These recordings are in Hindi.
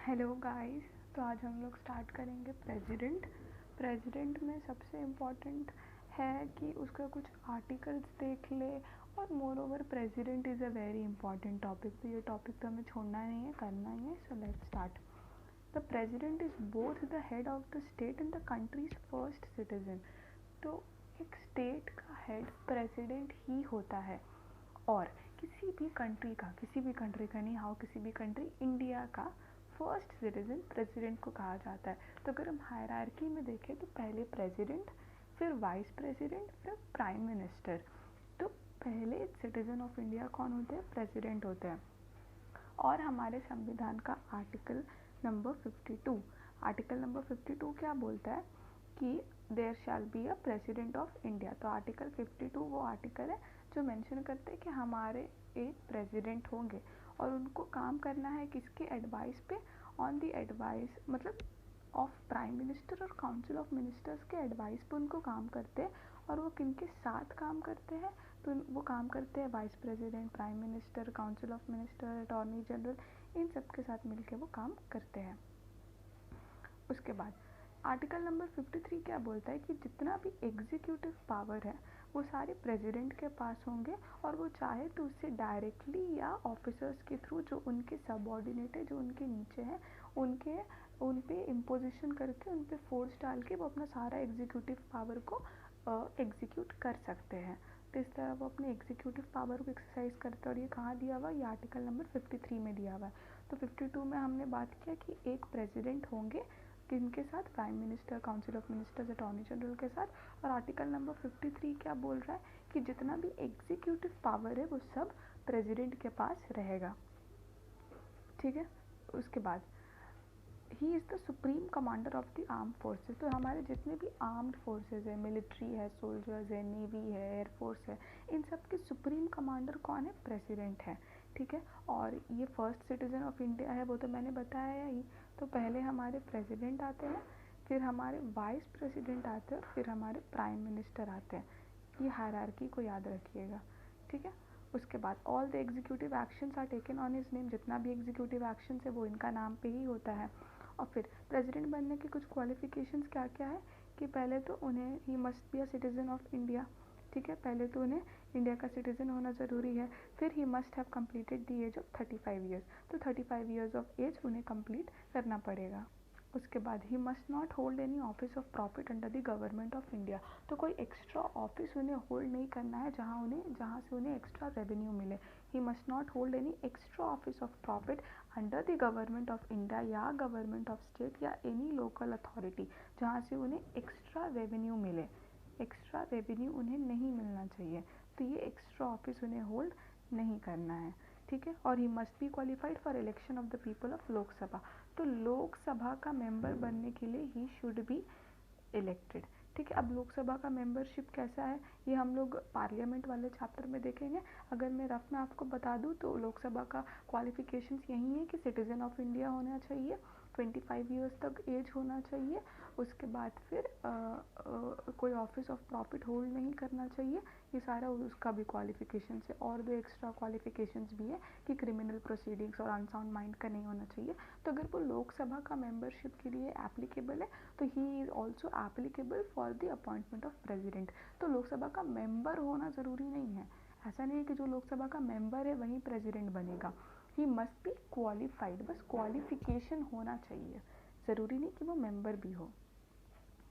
Hello guys. तो आज हम लोग स्टार्ट करेंगे प्रेसिडेंट में सबसे इम्पोर्टेंट है कि उसका कुछ आर्टिकल्स देख ले। और more over president is a very important topic, तो ये टॉपिक तो हमें छोड़ना नहीं है, करना ही है। So let's start. The president is both the head of the state and the countries first citizen. तो एक स्टेट का हेड प्रेसिडेंट ही होता है, और किसी भी कंट्री का नहीं, हाउ किसी भी कंट्री, इंडिया का फर्स्ट सिटीजन प्रेसिडेंट को कहा जाता है। तो अगर हम हायरार्की में देखें तो पहले प्रेसिडेंट, फिर वाइस प्रेसिडेंट, फिर प्राइम मिनिस्टर। तो पहले सिटीजन ऑफ इंडिया कौन होते हैं? प्रेसिडेंट होते हैं। और हमारे संविधान का आर्टिकल नंबर 52 क्या बोलता है कि there shall be a president of India. तो आर्टिकल 52 वो आर्टिकल है जो मेंशन करते हैं कि हमारे एक प्रेसिडेंट होंगे, और उनको काम करना है किसके एडवाइस पे? ऑन द एडवाइस, मतलब ऑफ प्राइम मिनिस्टर और काउंसिल ऑफ मिनिस्टर्स के एडवाइस पे उनको काम करते हैं। और वो किन के साथ काम करते हैं? तो वो काम करते हैं vice president, prime minister, council of minister, attorney general, इन सब के साथ मिलकर वो काम करते हैं। उसके बाद आर्टिकल नंबर 53 क्या बोलता है कि जितना भी एग्जीक्यूटिव पावर है वो सारे प्रेसिडेंट के पास होंगे, और वो चाहे तो उससे डायरेक्टली या ऑफिसर्स के थ्रू, जो उनके सबऑर्डिनेट है, जो उनके नीचे हैं, उन पे इम्पोजिशन करके, उन पे फोर्स डाल के वो अपना सारा एग्जीक्यूटिव पावर को एग्जीक्यूट कर सकते हैं। तो इस तरह वो अपने एग्जीक्यूटिव पावर को एक्सरसाइज करते हैं। और ये कहाँ दिया हुआ है? ये आर्टिकल नंबर 53 में दिया हुआ है। तो 52 में हमने बात किया कि एक प्रेसिडेंट होंगे, किनके साथ? Prime minister, council of ministers, attorney general के साथ। और आर्टिकल नंबर 53 क्या बोल रहा है कि जितना भी एग्जीक्यूटिव पावर है वो सब प्रेसिडेंट के पास रहेगा। ठीक है। उसके बाद he is the supreme commander of the arm forces. तो हमारे जितने भी आर्म्ड फोर्सेस है, मिलिट्री है, सोल्जर्स है, नेवी है, एयरफोर्स है, इन सब के सुप्रीम कमांडर कौन है? प्रेसिडेंट है। ठीक है। और ये फर्स्ट सिटीजन ऑफ इंडिया है, वो तो मैंने बताया ही। तो पहले हमारे प्रेसिडेंट आते हैं, फिर हमारे वाइस प्रेसिडेंट आते हैं, फिर हमारे प्राइम मिनिस्टर आते हैं। ये हायरार्की को याद रखिएगा। ठीक है। उसके बाद all the executive actions are taken on his name. जितना भी एग्जीक्यूटिव एक्शंस है वो इनका नाम पे ही होता है। और फिर प्रेसिडेंट बनने की कुछ क्वालिफिकेशंस क्या क्या है कि पहले तो उन्हें he must be a citizen of India. ठीक है। पहले तो उन्हें इंडिया का सिटीजन होना ज़रूरी है। फिर he must have completed the age of 35 years. तो 35 ईयर्स ऑफ एज उन्हें कंप्लीट करना पड़ेगा। उसके बाद he must not hold any office of profit under the government of India. तो कोई एक्स्ट्रा ऑफिस उन्हें होल्ड नहीं करना है जहाँ से उन्हें एक्स्ट्रा रेवेन्यू मिले। ही must not hold any extra office of profit under the government of India या गवर्नमेंट ऑफ स्टेट या एनी लोकल अथॉरिटी, जहाँ से उन्हें एक्स्ट्रा रेवेन्यू मिले। एक्स्ट्रा रेवेन्यू उन्हें नहीं मिलना चाहिए, तो ये एक्स्ट्रा ऑफिस उन्हें होल्ड नहीं करना है। ठीक है। और he must be qualified for election of the people of Lok Sabha. तो लोकसभा का मेंबर बनने के लिए ही शुड बी इलेक्टेड। ठीक है। अब लोकसभा का मेंबरशिप कैसा है ये हम लोग पार्लियामेंट वाले चैप्टर में देखेंगे। अगर मैं रफ में आपको बता दूं तो लोकसभा का क्वालिफिकेशंस यही है कि सिटीजन ऑफ इंडिया होना चाहिए, 25 ईयर्स तक एज होना चाहिए। उसके बाद फिर कोई ऑफिस ऑफ प्रॉफिट होल्ड नहीं करना चाहिए। ये सारा उसका भी क्वालिफिकेशंस है। और दो एक्स्ट्रा क्वालिफिकेशंस भी है कि क्रिमिनल प्रोसीडिंग्स और अनसाउंड माइंड का नहीं होना चाहिए। तो अगर वो लोकसभा का मेंबरशिप के लिए एप्लीकेबल है तो he is also applicable for the appointment of president. तो लोकसभा का मेंबर होना ज़रूरी नहीं है। ऐसा नहीं है कि जो लोकसभा का मेंबर है वही प्रेसिडेंट बनेगा। ही मस्ट बी क्वालिफाइड, बस क्वालिफिकेशन होना चाहिए, ज़रूरी नहीं कि वो मेंबर भी हो।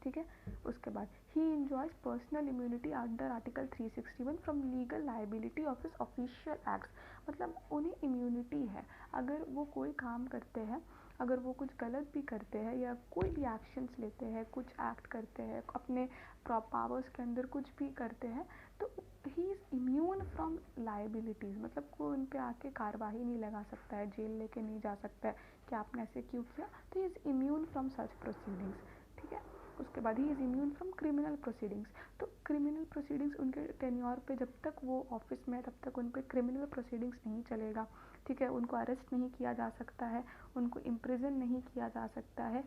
ठीक है। उसके बाद he enjoys personal immunity under article 361 from legal liability of his official acts. मतलब उन्हें इम्यूनिटी है, अगर वो कोई काम करते हैं, अगर वो कुछ गलत भी करते हैं या कोई भी एक्शंस लेते हैं, कुछ एक्ट करते हैं, अपने पावर्स के अंदर कुछ भी करते हैं, तो he is immune from liabilities. मतलब कोई उन पे आके कार्रवाई नहीं लगा सकता है, जेल लेके नहीं जा सकता है कि आपने ऐसे क्यों किया। तो he is immune from such proceedings. ठीक है। उसके बाद he is immune from criminal proceedings. तो क्रिमिनल प्रोसीडिंग्स उनके टेन्योर पे, जब तक वो ऑफिस में है तब तक उन पे क्रिमिनल प्रोसीडिंग्स नहीं चलेगा। ठीक है। उनको अरेस्ट नहीं किया जा सकता है, उनको इम्प्रिजन नहीं किया जा सकता है।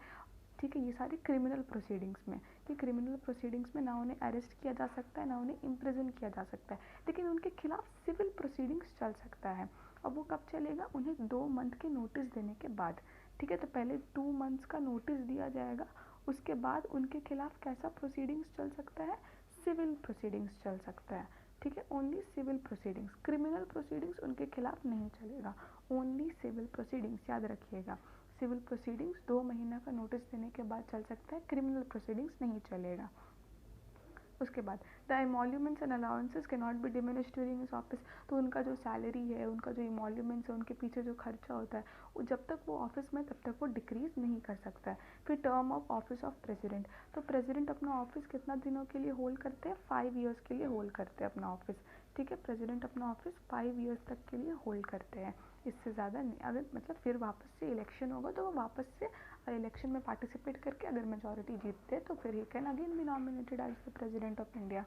ठीक है। ये सारी क्रिमिनल प्रोसीडिंग्स में, कि क्रिमिनल प्रोसीडिंग्स में ना उन्हें अरेस्ट किया जा सकता है ना उन्हें इम्प्रिजन किया जा सकता है, लेकिन उनके खिलाफ सिविल प्रोसीडिंग्स चल सकता है। और वो कब चलेगा? उन्हें 2 मंथ के नोटिस देने के बाद। ठीक है, तो पहले 2 मंथ्स का नोटिस दिया जाएगा, उसके बाद उनके खिलाफ कैसा प्रोसीडिंग्स चल सकता है, सिविल प्रोसीडिंग्स चल सकता है। ठीक है, only civil proceedings, criminal proceedings उनके खिलाफ नहीं चलेगा, ओनली सिविल प्रोसीडिंग्स, याद रखिएगा। सिविल प्रोसीडिंग्स 2 महीना का नोटिस देने के बाद चल सकता है, क्रिमिनल प्रोसीडिंग्स नहीं चलेगा। उसके बाद द इमोल्यूमेंट्स एंड अलाउंसेस के not be diminish during his office, तो उनका जो सैलरी है, उनका जो इमोल्यूमेंट्स है, उनके पीछे जो खर्चा होता है, वो जब तक वो ऑफिस में तब तक वो डिक्रीज नहीं कर सकता है। फिर term of office of president, तो प्रेसिडेंट अपना ऑफिस कितना दिनों के लिए होल्ड करते हैं, 5 ईयर्स के लिए होल्ड करते हैं अपना ऑफिस। ठीक है, प्रेसिडेंट अपना ऑफिस 5 ईयर्स तक के लिए होल्ड करते हैं, इससे ज़्यादा नहीं। अगर मतलब फिर वापस से इलेक्शन होगा तो वो वापस से इलेक्शन में पार्टिसिपेट करके अगर मेजॉरिटी जीतते हैं तो फिर he can again be nominated as the president of India.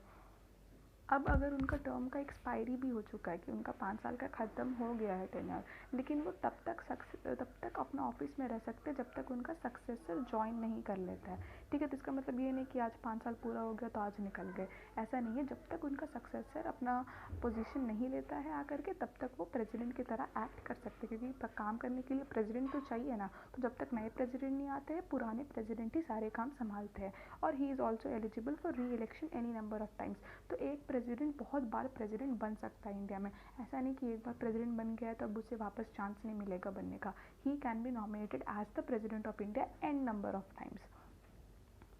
अब अगर उनका टर्म का एक्सपायरी भी हो चुका है कि उनका 5 साल का ख़त्म हो गया है टेन्योर, लेकिन वो तब तक अपना ऑफिस में रह सकते हैं जब तक उनका सक्सेसर ज्वाइन नहीं कर लेता है। ठीक है, तो इसका मतलब ये नहीं कि आज 5 साल पूरा हो गया तो आज निकल गए, ऐसा नहीं है। जब तक उनका सक्सेसर अपना पोजीशन नहीं लेता है आकर के, तब तक वो प्रेसिडेंट की तरह एक्ट कर सकते हैं, क्योंकि काम करने के लिए प्रेसिडेंट तो चाहिए ना। तो जब तक नए प्रेसिडेंट नहीं आते हैं, पुराने प्रेसिडेंट ही सारे काम संभालते हैं। और he is also eligible for री election any number of times. तो एक प्रेसिडेंट बहुत बार प्रेसिडेंट बन सकता है इंडिया में, ऐसा नहीं कि एक बार प्रेसिडेंट बन गया तो अब उसे वापस चांस नहीं मिलेगा बनने का। He can be nominated as the president of India n number of times.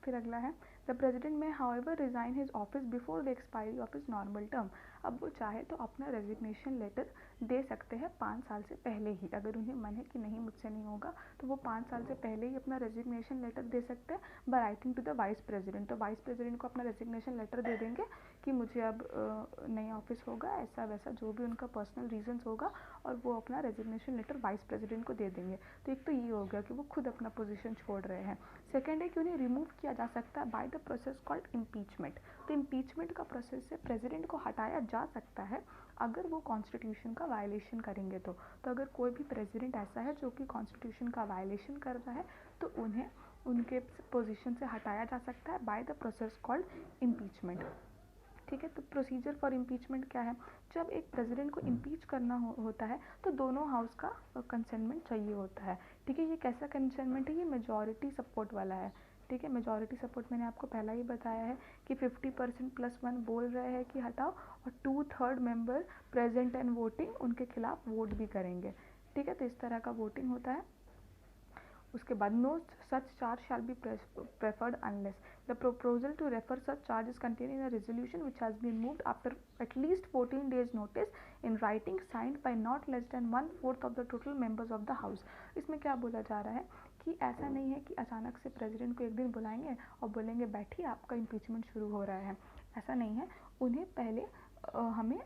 फिर अगला है the president may however resign his office before the expiry of his normal term. अब वो चाहे तो अपना रेजिग्नेशन लेटर दे सकते हैं 5 साल से पहले ही, अगर उन्हें मन है कि नहीं मुझसे नहीं होगा तो वो 5 साल से पहले ही अपना रेजिग्नेशन लेटर दे सकते हैं by writing to the vice president. तो वाइस प्रेसिडेंट को अपना रेजिग्नेशन लेटर दे देंगे कि मुझे अब नई ऑफिस होगा, ऐसा वैसा जो भी उनका पर्सनल रीजंस होगा, और वो अपना रेजिग्नेशन लेटर वाइस प्रेसिडेंट को दे देंगे। तो एक तो ये हो गया कि वो खुद अपना पोजीशन छोड़ रहे हैं। सेकेंड है कि उन्हें रिमूव किया जा सकता है by the process called impeachment. तो इम्पीचमेंट का प्रोसेस से प्रेसिडेंट को हटाया जा सकता है अगर वो कॉन्स्टिट्यूशन का वायलेशन करेंगे तो अगर कोई भी प्रेसिडेंट ऐसा है जो कि कॉन्स्टिट्यूशन का वायलेशन कर रहा है तो उन्हें उनके पोजीशन से हटाया जा सकता है by the process called impeachment. ठीक है, तो प्रोसीजर फॉर इम्पीचमेंट क्या है, जब एक प्रेसिडेंट को इम्पीच करना होता है तो दोनों हाउस का कंसेंटमेंट चाहिए होता है। ठीक है, ये कैसा कंसेंटमेंट है, ये मेजॉरिटी सपोर्ट वाला है। ठीक है, मेजॉरिटी सपोर्ट मैंने आपको पहला ही बताया है कि 50% +1 बोल रहे हैं कि हटाओ, और 2/3 मेंबर प्रेजेंट एंड वोटिंग उनके खिलाफ वोट भी करेंगे। ठीक है, तो इस तरह का वोटिंग होता है। उसके बाद no such charge shall be preferred unless the proposal to refer such charge is contained in a resolution which has been moved after at least 14 days notice in writing signed by not less than 1/4 of the total members of the house। इसमें क्या बोला जा रहा है कि ऐसा नहीं है कि अचानक से प्रेसिडेंट को एक दिन बुलाएंगे और बोलेंगे बैठिए आपका इम्पीचमेंट शुरू हो रहा है, ऐसा नहीं है। उन्हें पहले हमें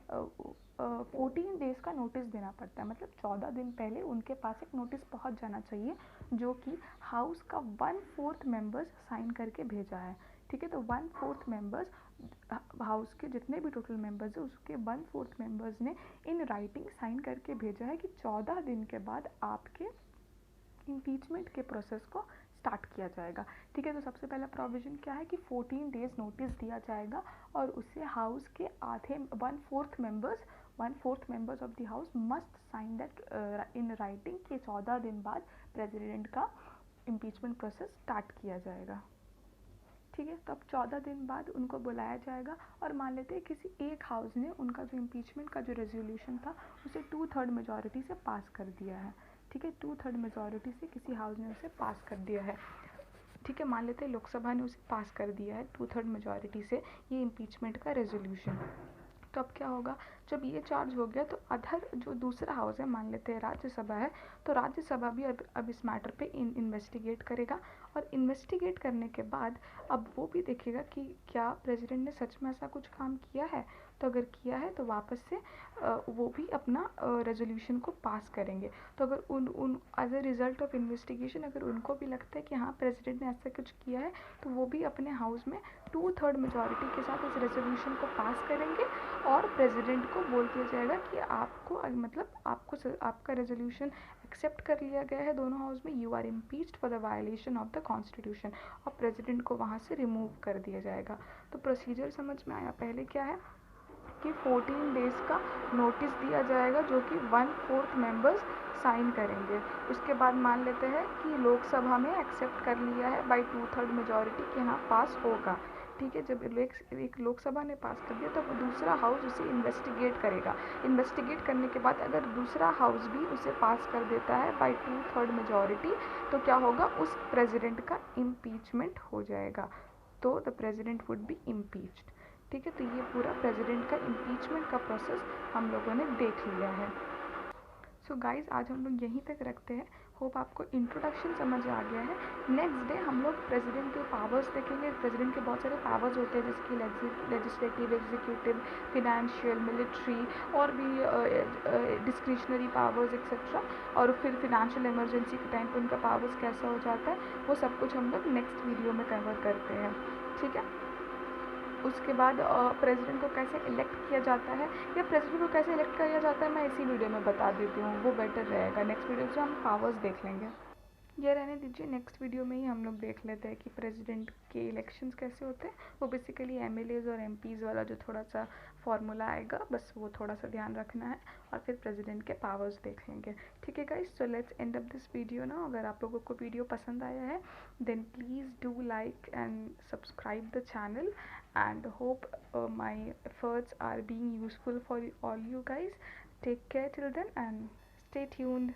14 डेज़ का नोटिस देना पड़ता है, मतलब 14 दिन पहले उनके पास एक नोटिस पहुंच जाना चाहिए जो कि हाउस का 1/4 मेंबर्स साइन करके भेजा है। ठीक है, तो 1/4 मेंबर्स हाउस के जितने भी टोटल मेंबर्स हैं उसके 1/4 मेंबर्स ने इन राइटिंग साइन करके भेजा है कि 14 दिन के बाद आपके इम्पीचमेंट के प्रोसेस को स्टार्ट किया जाएगा। ठीक है, तो सबसे पहला प्रोविज़न क्या है कि 14 डेज़ नोटिस दिया जाएगा और उससे हाउस के आधे 1/4 members of the house must sign that in writing कि 14 दिन बाद प्रेसिडेंट का इम्पीचमेंट प्रोसेस स्टार्ट किया जाएगा। ठीक है, तो अब 14 दिन बाद उनको बुलाया जाएगा और मान लेते हैं किसी एक हाउस ने उनका जो इम्पीचमेंट का जो रेजोल्यूशन था उसे 2/3 मेजॉरिटी से पास कर दिया है। ठीक है, 2/3 मेजॉरिटी से किसी हाउस ने उसे पास कर दिया है। ठीक है, मान लेते हैं लोकसभा ने उसे पास कर दिया है 2/3 मेजॉरिटी से ये इम्पीचमेंट का रेजोल्यूशन। तो अब क्या होगा, जब ये चार्ज हो गया तो अदर जो दूसरा हाउस है, मान लेते हैं राज्यसभा है, तो राज्यसभा भी अब इस मैटर पे इन्वेस्टिगेट करेगा और इन्वेस्टिगेट करने के बाद अब वो भी देखेगा कि क्या प्रेसिडेंट ने सच में ऐसा कुछ काम किया है। तो अगर किया है तो वापस से वो भी अपना रेजोल्यूशन को पास करेंगे। तो अगर उन as a result of investigation अगर उनको भी लगता है कि हाँ प्रेसिडेंट ने ऐसा कुछ किया है तो वो भी अपने हाउस में 2/3 मेजॉरिटी के साथ इस रेजोल्यूशन को पास करेंगे और प्रेसिडेंट को बोल दिया जाएगा कि आपको मतलब आपका रेजोल्यूशन एक्सेप्ट कर लिया गया है दोनों हाउस में, you are impeached for the violation of the constitution, और प्रेसिडेंट को वहाँ से रिमूव कर दिया जाएगा। तो प्रोसीजर समझ में आया। पहले क्या है कि 14 डेज़ का नोटिस दिया जाएगा, जो कि 1/4 मेंबर्स साइन करेंगे। उसके बाद मान लेते हैं कि लोकसभा में एक्सेप्ट कर लिया है बाय 2/3 मेजॉरिटी कि हाँ पास होगा, ठीक है। जब एक लोकसभा ने पास कर दिया तो दूसरा हाउस उसे इन्वेस्टिगेट करेगा। इन्वेस्टिगेट करने के बाद अगर दूसरा हाउस भी उसे पास कर देता है बाय 2/3 मेजॉरिटी, तो क्या होगा, उस प्रेसिडेंट का इम्पीचमेंट हो जाएगा। तो the president would be impeached, ठीक है। तो ये पूरा प्रेसिडेंट का इम्पीचमेंट का प्रोसेस हम लोगों ने देख लिया है। सो गाइज आज हम लोग यहीं तक रखते हैं। होप आपको इंट्रोडक्शन समझ आ गया है। नेक्स्ट डे हम लोग प्रेसिडेंट के पावर्स देखेंगे। प्रेसिडेंट के बहुत सारे पावर्स होते हैं, जैसे कि लेजिस्लेटिव, एग्जीक्यूटिव, फिनेंशियल, मिलिट्री और भी डिस्क्रिशनरी पावर्स एक्सेट्रा। और फिर फिनेंशियल इमरजेंसी के टाइम पे उनका पावर्स कैसा हो जाता है, वो सब कुछ हम लोग नेक्स्ट वीडियो में कवर करते हैं, ठीक है। उसके बाद प्रेसिडेंट को कैसे इलेक्ट किया जाता है या प्रेसिडेंट को कैसे इलेक्ट किया जाता है मैं इसी वीडियो में बता देती हूँ, वो बेटर रहेगा। नेक्स्ट वीडियो से हम पावर्स देख लेंगे। ये रहने दीजिए, नेक्स्ट वीडियो में ही हम लोग देख लेते हैं कि प्रेसिडेंट के इलेक्शंस कैसे होते हैं। वो बेसिकली एमएलएज और एमपीज़ वाला जो थोड़ा सा फार्मूला आएगा, बस वो थोड़ा सा ध्यान रखना है, और फिर प्रेसिडेंट के पावर्स देख लेंगे, ठीक है guys. So let's end up this video ना। अगर आप लोगों को वीडियो पसंद आया है then please do like and subscribe the channel, and hope my efforts are being useful for all you guys. Take care till then and stay tuned.